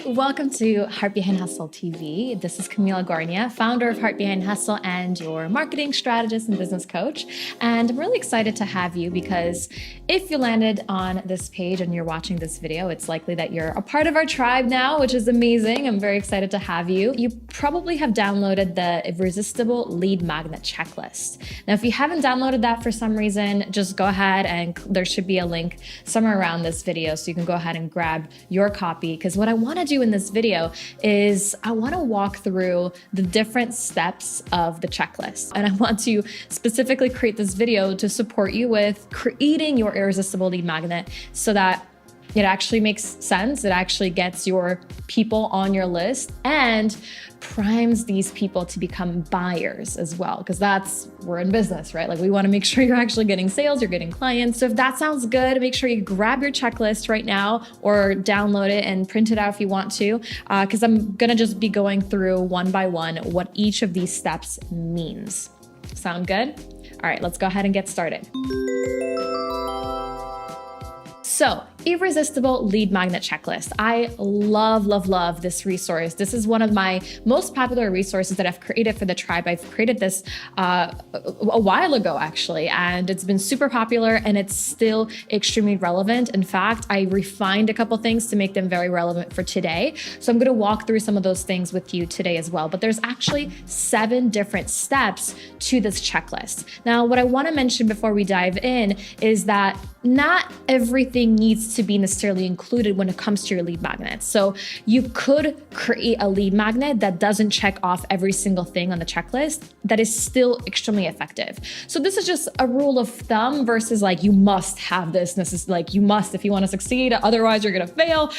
Welcome to Heart Behind Hustle TV. This is Camila Gornia, founder of Heart Behind Hustle and your marketing strategist and business coach. And I'm really excited to have you because if you landed on this page and you're watching this video, it's likely that you're a part of our tribe now, which is amazing. I'm very excited to have you. You probably have downloaded the Irresistible Lead Magnet Checklist. Now, if you haven't downloaded that for some reason, just go ahead and there should be a link somewhere around this video so you can go ahead and grab your copy, because what I want to do in this video is I want to walk through the different steps of the checklist. And I want to specifically create this video to support you with creating your irresistible lead magnet so that it actually makes sense. It actually gets your people on your list and primes these people to become buyers as well, because we're in business, right? Like, we want to make sure you're actually getting sales, you're getting clients. So if that sounds good, make sure you grab your checklist right now or download it and print it out if you want to, because I'm going to just be going through one by one what each of these steps means. Sound good? All right, let's go ahead and get started. So, Irresistible Lead Magnet Checklist. I love this resource. This is one of my most popular resources that I've created for the tribe. I've created this a while ago, actually, and it's been super popular and it's still extremely relevant. In fact, I refined a couple things to make them very relevant for today. So I'm going to walk through some of those things with you today as well. But there's actually 7 different steps to this checklist. Now, what I want to mention before we dive in is that not everything needs to be necessarily included when it comes to your lead magnets. So you could create a lead magnet that doesn't check off every single thing on the checklist that is still extremely effective. So this is just a rule of thumb versus like, you must have this. This is like, you must if you want to succeed, otherwise you're going to fail.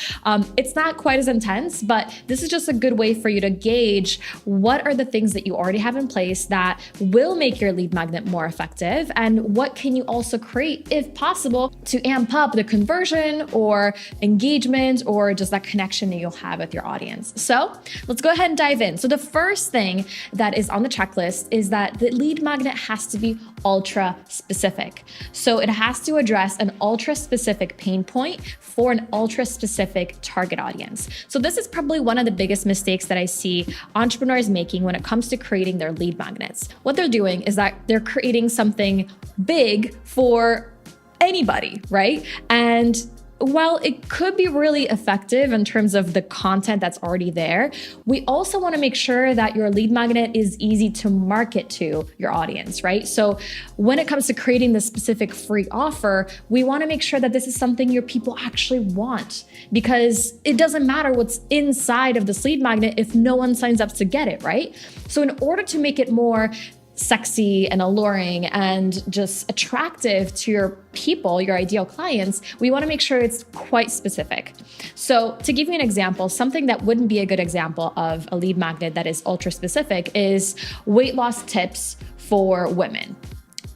It's not quite as intense, but this is just a good way for you to gauge what are the things that you already have in place that will make your lead magnet more effective, and what can you also create, if possible, to amp up the conversion or engagement or just that connection that you'll have with your audience. So let's go ahead and dive in. So the first thing that is on the checklist is that the lead magnet has to be ultra specific. So it has to address an ultra specific pain point for an ultra specific target audience. So this is probably one of the biggest mistakes that I see entrepreneurs making when it comes to creating their lead magnets. What they're doing is that they're creating something big for anybody, right? And while it could be really effective in terms of the content that's already there, we also want to make sure that your lead magnet is easy to market to your audience, right? So when it comes to creating this specific free offer, we want to make sure that this is something your people actually want, because it doesn't matter what's inside of this lead magnet if no one signs up to get it, right? So in order to make it more sexy and alluring and just attractive to your people, your ideal clients, we want to make sure it's quite specific. So to give you an example, something that wouldn't be a good example of a lead magnet that is ultra specific is weight loss tips for women.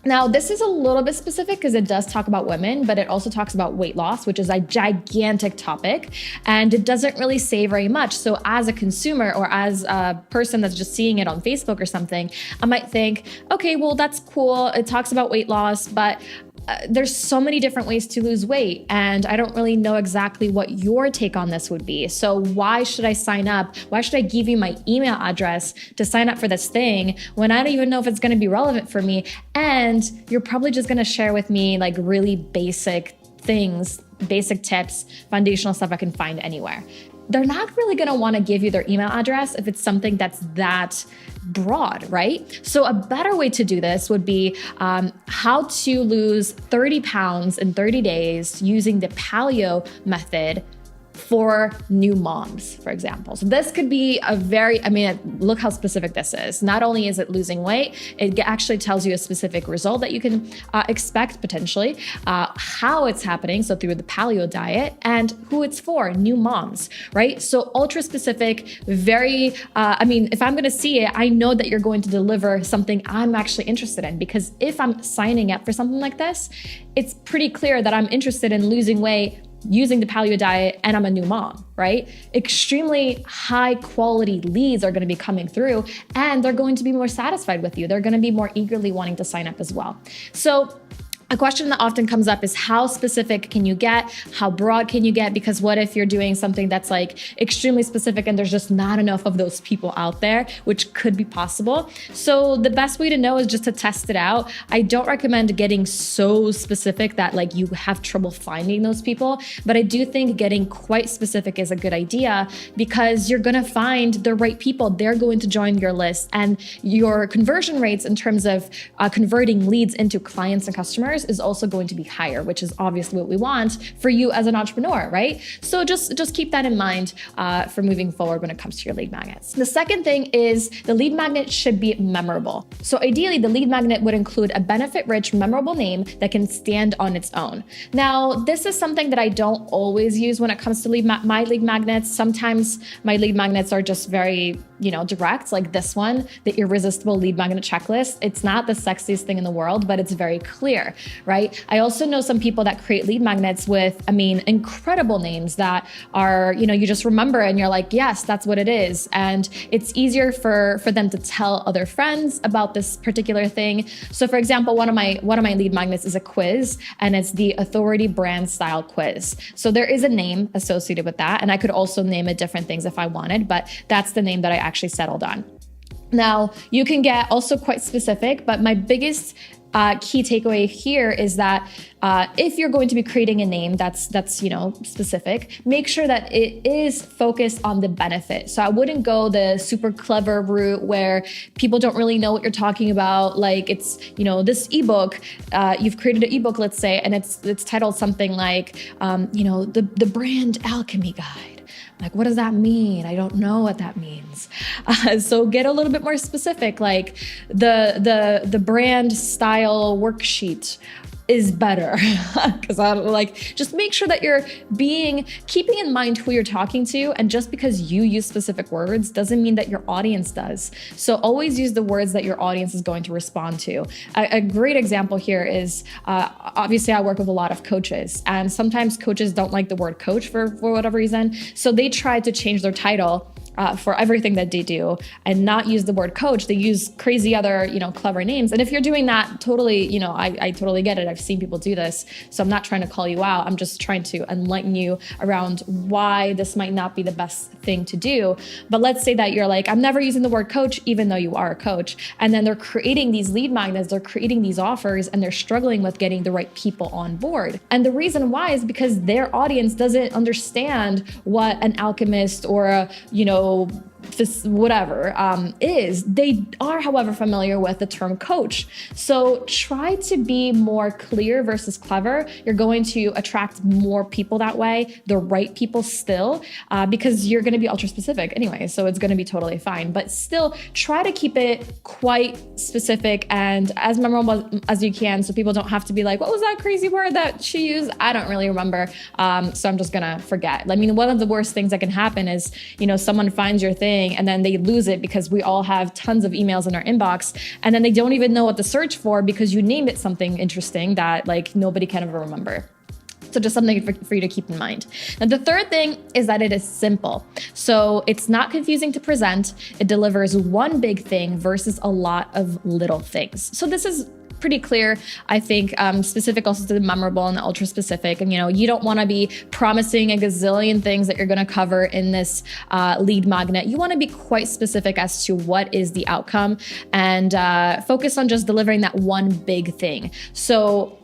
Now, this is a little bit specific because it does talk about women, but it also talks about weight loss, which is a gigantic topic, and it doesn't really say very much. So as a consumer or as a person that's just seeing it on Facebook or something, I might think, okay, well, that's cool. It talks about weight loss, but there's so many different ways to lose weight, and I don't really know exactly what your take on this would be. So why should I sign up? Why should I give you my email address to sign up for this thing when I don't even know if it's going to be relevant for me? And you're probably just going to share with me like really basic things, basic tips, foundational stuff I can find anywhere. They're not really going to want to give you their email address if it's something that's that broad, right? So a better way to do this would be how to lose 30 pounds in 30 days using the paleo method for new moms, for example. So this could be look how specific this is. Not only is it losing weight, it actually tells you a specific result that you can expect potentially, how it's happening, so through the paleo diet, and who it's for, new moms, right? So ultra specific, very, if I'm gonna see it, I know that you're going to deliver something I'm actually interested in, because if I'm signing up for something like this, it's pretty clear that I'm interested in losing weight using the paleo diet, and I'm a new mom, right? Extremely high quality leads are going to be coming through, and they're going to be more satisfied with you. They're going to be more eagerly wanting to sign up as well. So A question that often comes up is how specific can you get? How broad can you get? Because what if you're doing something that's like extremely specific and there's just not enough of those people out there, which could be possible. So the best way to know is just to test it out. I don't recommend getting so specific that like you have trouble finding those people, but I do think getting quite specific is a good idea because you're gonna find the right people. They're going to join your list, and your conversion rates in terms of converting leads into clients and customers is also going to be higher, which is obviously what we want for you as an entrepreneur, right? So just keep that in mind for moving forward when it comes to your lead magnets. The second thing is the lead magnet should be memorable. So ideally, the lead magnet would include a benefit-rich, memorable name that can stand on its own. Now, this is something that I don't always use when it comes to my lead magnets. Sometimes my lead magnets are just very, direct, like this one, the irresistible lead magnet checklist. It's not the sexiest thing in the world, but it's very clear, right? I also know some people that create lead magnets with, incredible names that are, you just remember and you're like, yes, that's what it is. And it's easier for them to tell other friends about this particular thing. So for example, one of my lead magnets is a quiz, and it's the Authority Brand Style Quiz. So there is a name associated with that. And I could also name it different things if I wanted, but that's the name that I actually settled on. Now, you can get also quite specific, but my biggest key takeaway here is that if you're going to be creating a name that's specific, make sure that it is focused on the benefit. So I wouldn't go the super clever route where people don't really know what you're talking about. Like it's this ebook, you've created an ebook, let's say, and it's titled something like the Brand Alchemy Guide. Like, what does that mean? I don't know what that means. So get a little bit more specific, like the brand style worksheet is better. Because just make sure that you're keeping in mind who you're talking to. And just because you use specific words doesn't mean that your audience does. So always use the words that your audience is going to respond to. A great example here is, obviously I work with a lot of coaches, and sometimes coaches don't like the word coach for whatever reason. So they try to change their title for everything that they do and not use the word coach. They use crazy other, clever names. And if you're doing that, totally, I totally get it. I've seen people do this. So I'm not trying to call you out. I'm just trying to enlighten you around why this might not be the best thing to do. But let's say that you're like, I'm never using the word coach, even though you are a coach. And then they're creating these lead magnets, they're creating these offers, and they're struggling with getting the right people on board. And the reason why is because their audience doesn't understand what an alchemist or a, whatever is. They are, however, familiar with the term coach. So try to be more clear versus clever. You're going to attract more people that way, the right people still, because you're going to be ultra specific anyway. So it's going to be totally fine, but still try to keep it quite specific and as memorable as you can. So people don't have to be like, what was that crazy word that she used? I don't really remember. So I'm just going to forget. One of the worst things that can happen is, someone finds your thing and then they lose it because we all have tons of emails in our inbox, and then they don't even know what to search for because you named it something interesting that nobody can ever remember. So just something for you to keep in mind. Now, the third thing is that it is simple. So it's not confusing to present. It delivers one big thing versus a lot of little things. So this is pretty clear, I think, specific also to the memorable and the ultra specific. And, you don't want to be promising a gazillion things that you're going to cover in this lead magnet. You want to be quite specific as to what is the outcome and focus on just delivering that one big thing. So,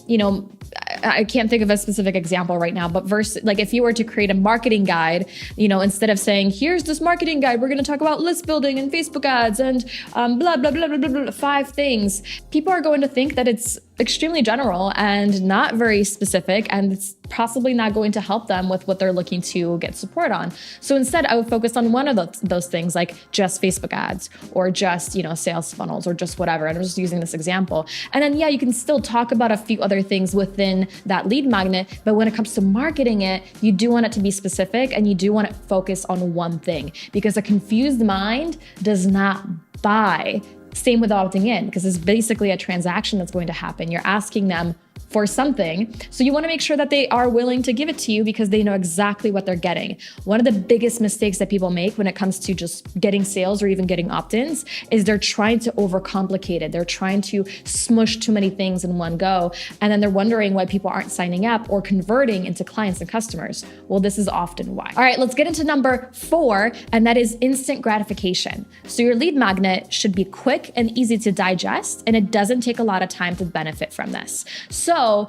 I can't think of a specific example right now, but if you were to create a marketing guide, instead of saying, here's this marketing guide, we're going to talk about list building and Facebook ads and blah, blah, blah, blah, blah, blah, 5 things. People are going to think that it's extremely general and not very specific, and it's possibly not going to help them with what they're looking to get support on. So instead, I would focus on one of those things, like just Facebook ads or just, sales funnels or just whatever. And I'm just using this example. And then, you can still talk about a few other things within that lead magnet. But when it comes to marketing it, you do want it to be specific and you do want to focus on one thing, because a confused mind does not buy. Same with opting in, because it's basically a transaction that's going to happen. You're asking them for something. So you want to make sure that they are willing to give it to you because they know exactly what they're getting. One of the biggest mistakes that people make when it comes to just getting sales or even getting opt-ins is they're trying to overcomplicate it. They're trying to smush too many things in one go. And then they're wondering why people aren't signing up or converting into clients and customers. Well, this is often why. All right, let's get into number 4, and that is instant gratification. So your lead magnet should be quick and easy to digest, and it doesn't take a lot of time to benefit from this. So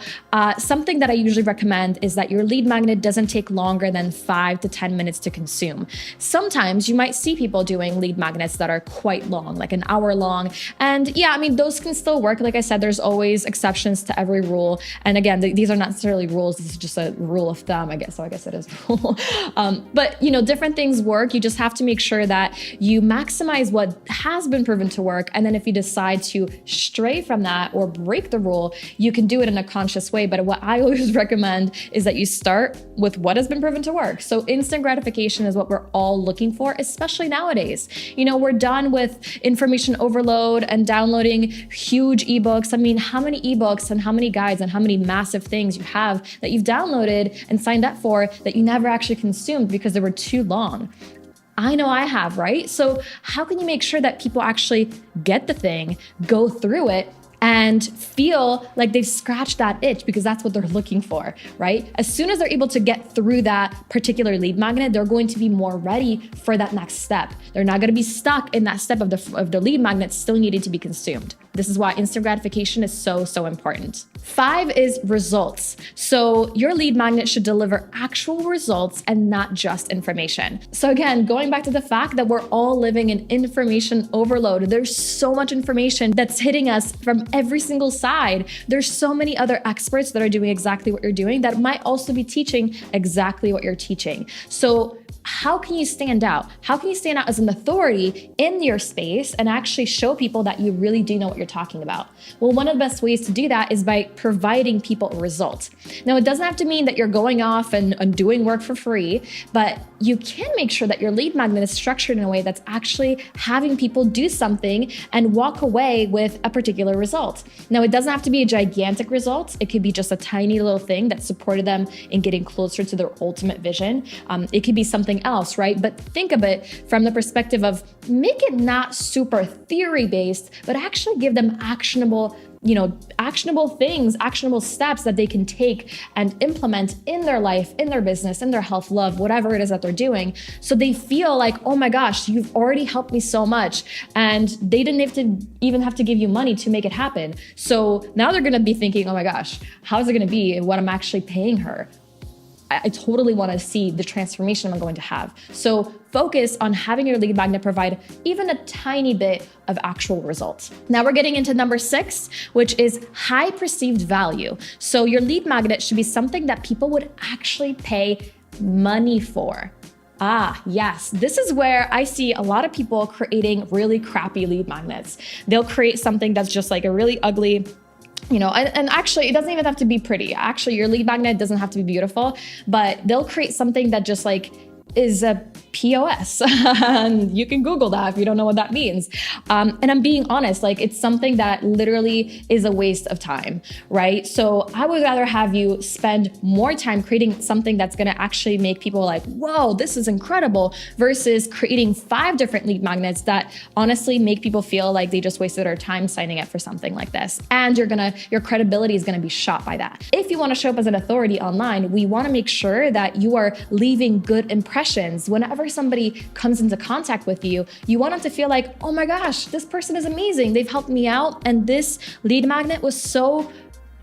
something that I usually recommend is that your lead magnet doesn't take longer than 5 to 10 minutes to consume. Sometimes you might see people doing lead magnets that are quite long, like an hour long. And yeah, I mean, those can still work. Like I said, there's always exceptions to every rule. And again, these are not necessarily rules. This is just a rule of thumb, I guess. So I guess it is rule. But different things work. You just have to make sure that you maximize what has been proven to work. And then if you decide to stray from that or break the rule, you can do it in a conscious way. But what I always recommend is that you start with what has been proven to work. So instant gratification is what we're all looking for, especially nowadays. We're done with information overload and downloading huge ebooks. I mean, how many ebooks and how many guides and how many massive things you have that you've downloaded and signed up for that you never actually consumed because they were too long? I know I have, right? So how can you make sure that people actually get the thing, go through it, and feel like they've scratched that itch, because that's what they're looking for, right? As soon as they're able to get through that particular lead magnet, they're going to be more ready for that next step. They're not going to be stuck in that step of the lead magnet still needing to be consumed. This is why instant gratification is so, so important. 5 is results. So your lead magnet should deliver actual results and not just information. So again, going back to the fact that we're all living in information overload. There's so much information that's hitting us from every single side. There's so many other experts that are doing exactly what you're doing that might also be teaching exactly what you're teaching. So how can you stand out? How can you stand out as an authority in your space and actually show people that you really do know what you're talking about? Well, one of the best ways to do that is by providing people a result. Now, it doesn't have to mean that you're going off and doing work for free, but you can make sure that your lead magnet is structured in a way that's actually having people do something and walk away with a particular result. Now, it doesn't have to be a gigantic result. It could be just a tiny little thing that supported them in getting closer to their ultimate vision. It could be something else, right? But think of it from the perspective of make it not super theory-based, but actually give them actionable things, actionable steps that they can take and implement in their life, in their business, in their health, love, whatever it is that they're doing. So they feel like, oh my gosh, you've already helped me so much. And they didn't even have to give you money to make it happen. So now they're going to be thinking, oh my gosh, how is it going to be what I'm actually paying her? I totally want to see the transformation I'm going to have. So focus on having your lead magnet provide even a tiny bit of actual results. Now we're getting into number 6, which is high perceived value. So your lead magnet should be something that people would actually pay money for. Ah, yes. This is where I see a lot of people creating really crappy lead magnets. They'll create something that's just like a really ugly, and actually it doesn't even have to be pretty. Actually, your lead magnet doesn't have to be beautiful, but they'll create something that just like is a POS. And you can Google that if you don't know what that means. And I'm being honest, like it's something that literally is a waste of time, right? So I would rather have you spend more time creating something that's going to actually make people like, whoa, this is incredible, versus creating 5 different lead magnets that honestly make people feel like they just wasted their time signing up for something like this. And your credibility is going to be shot by that. If you want to show up as an authority online, we want to make sure that you are leaving good impressions. Whenever somebody comes into contact with you, you want them to feel like, oh my gosh, this person is amazing. They've helped me out. And this lead magnet was so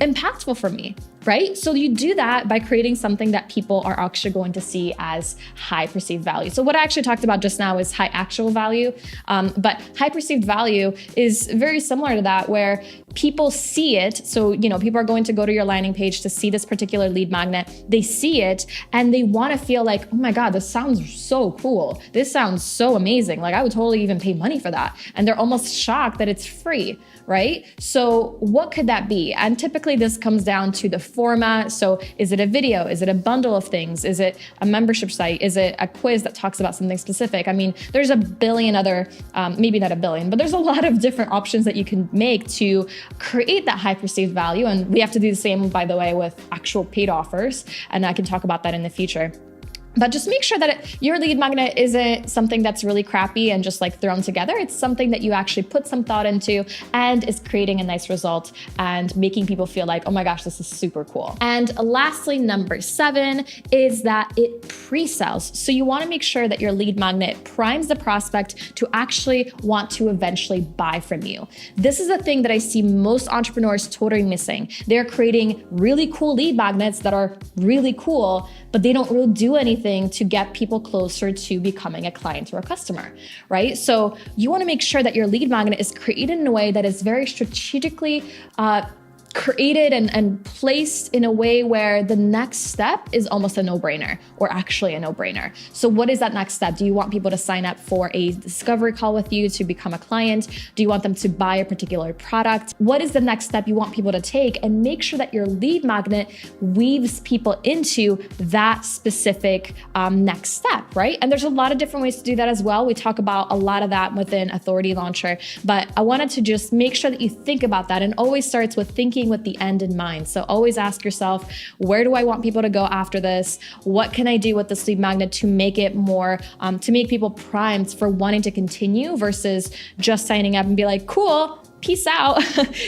impactful for me, right? So you do that by creating something that people are actually going to see as high perceived value. So what I actually talked about just now is high actual value, but high perceived value is very similar to that, where people see it. So, people are going to go to your landing page to see this particular lead magnet. They see it and they want to feel like, oh my God, this sounds so cool. This sounds so amazing. Like I would totally even pay money for that. And they're almost shocked that it's free, right? So what could that be? And typically this comes down to the format? So is it a video? Is it a bundle of things? Is it a membership site? Is it a quiz that talks about something specific? I mean, there's a billion other, maybe not a billion, but there's a lot of different options that you can make to create that high perceived value. And we have to do the same, by the way, with actual paid offers. And I can talk about that in the future. But just make sure that your lead magnet isn't something that's really crappy and just like thrown together. It's something that you actually put some thought into and is creating a nice result and making people feel like, oh my gosh, this is super cool. And lastly, number 7 is that it pre-sells. So you want to make sure that your lead magnet primes the prospect to actually want to eventually buy from you. This is a thing that I see most entrepreneurs totally missing. They're creating really cool lead magnets that are really cool, but they don't really do anything to get people closer to becoming a client or a customer, right? So you want to make sure that your lead magnet is created in a way that is very strategically created and placed in a way where the next step is almost a no-brainer, or actually a no-brainer. So what is that next step? Do you want people to sign up for a discovery call with you to become a client? Do you want them to buy a particular product? What is the next step you want people to take? And make sure that your lead magnet weaves people into that specific next step, right? And there's a lot of different ways to do that as well. We talk about a lot of that within Authority Launcher, but I wanted to just make sure that you think about that, and always starts with thinking with the end in mind. So always ask yourself, where do I want people to go after this? What can I do with this lead magnet to make it more, to make people primed for wanting to continue versus just signing up and be like, cool, peace out.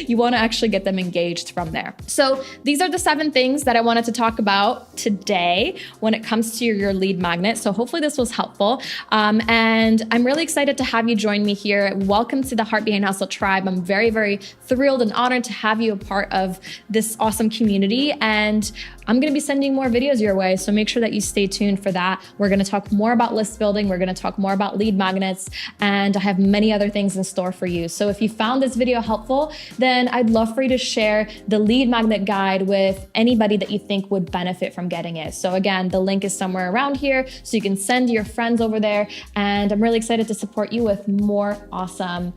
You want to actually get them engaged from there. So these are the 7 things that I wanted to talk about today when it comes to your lead magnet. So hopefully this was helpful. And I'm really excited to have you join me here. Welcome to the Heart Behind Hustle tribe. I'm very, very thrilled and honored to have you a part of this awesome community. And I'm going to be sending more videos your way. So make sure that you stay tuned for that. We're going to talk more about list building. We're going to talk more about lead magnets, and I have many other things in store for you. So if you found this video helpful, then I'd love for you to share the lead magnet guide with anybody that you think would benefit from getting it. So again, the link is somewhere around here, so you can send your friends over there. And I'm really excited to support you with more awesome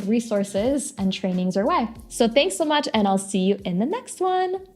resources and trainings your way. So thanks so much, and I'll see you in the next one.